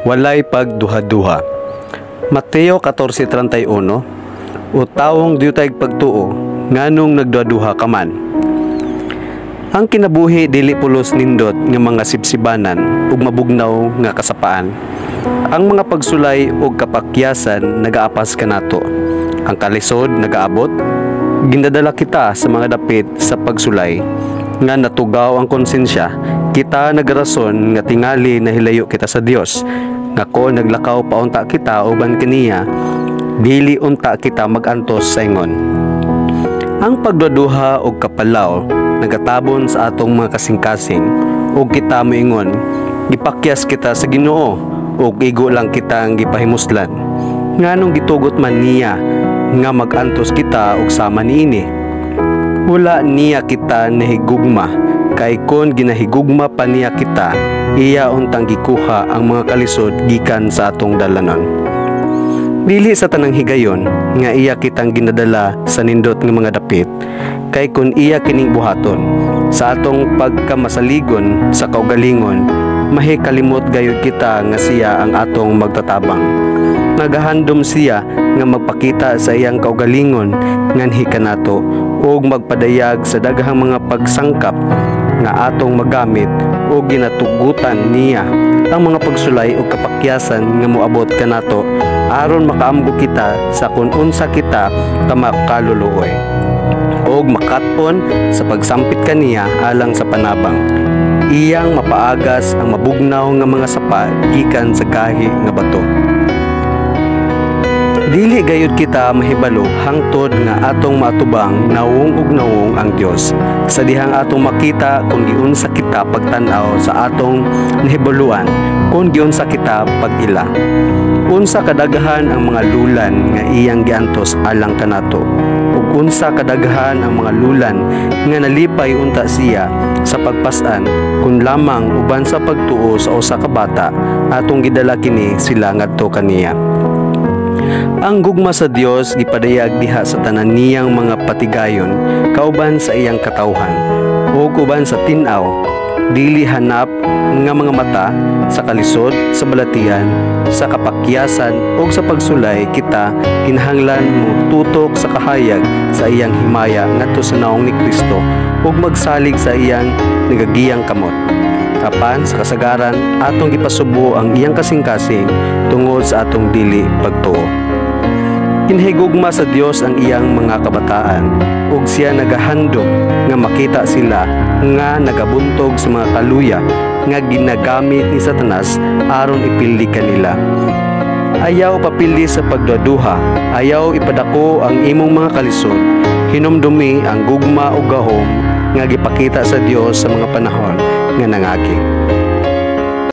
walay pagduha-duha. Mateo 14:31. O tawong diyutay pagtuo nganong nagduha-duha ka man. Ang kinabuhi dili pulos nindot nga mga sibsibanan ug mabugnaw nga kasapaan. Ang mga pagsulay ug kapakyasan nagaapas kanato. Ang kalisod nagaabot. Ginadala kita sa mga dapit sa pagsulay nga natugaw ang konsensya. Kita nagrason nga tingali na hilayo kita sa Dios. Nga ko naglakaw paunta kita uban kaniya, dili unta kita magantos sa ingon. Ang pagduduha og kapalaw nagatabon sa atong mga kasing-kasing ug kita moingon, gipakyas kita sa Ginoo ug igo lang kita ang gipahimuslan. Nganong gitugot man niya nga magantos kita og sama niini. Wala niya kita nahigugma, kay kon ginahigugma pa niya kita, iya untang gikuha ang mga kalisod gikan sa atong dalanon. Dili sa tanang higayon nga iya kitang ginadala sa nindot nga mga dapit, kay kun iya kining buhaton sa atong pagkamasaligon sa kaugalingon, mahikalimot gayud kita nga siya ang atong magtatabang. Nagahandom siya nga magpakita sa iyang kaugalingon nganhi kanato ug magpadayag sa daghang mga pagsangkap nga atong magamit o ginatugutan niya ang mga pagsulay o kapakyasan nga moabot kanato aron makaamgo kita sa kun unsa kita kamakaluluoy og makaton sa pagsampit kaniya alang sa panabang. Iyang mapaagas ang mabugnaw nga mga sapa gikan sa kahi nga bato. Dili gayud kita mahibalo hangtod nga atong matubang nawong ug nawong ang Dios. Sa dihang atong makita kung giunsa kita pagtan-aw sa atong nahibaluan, kung giunsa kita pag-ila. Unsa kadaghan ang mga lulan nga iyang giantos alang kanato, ug unsa kadaghan ang mga lulan nga nalipay unta siya sa pagpas-an kun lamang uban sa pagtuo sa usa ka bata atong gidala kini sila ngadto kaniya. Ang gugma sa Dios gipadayag diha sa tanan niyang mga patigayon kauban sa iyang katawhan ug uban sa tin-aw, dili hanap nga mga mata sa kalisod, sa balatian, sa kapakyasan ug sa pagsulay kita kinahanglan mo tutok sa kahayag sa iyang himaya ngadto sa naong ni Kristo ug magsalig sa iyang nagagiyang kamot. Apan sa kasagaran atong gipasubo ang iyang kasing-kasing tungod sa atong dili pagtuo. Hinahigugma sa Dios ang iyang mga kabataan ug siya nagahandom nga makita sila nga nagabuntog sa mga kaluya nga ginagamit ni Satanas aron ipildi kanila. Ayaw papildi sa pagduduha, ayaw ipadako ang imong mga kalisod, hinumdumi ang gugma ug gahom nga gipakita sa Dios sa mga panahon nga nangagi.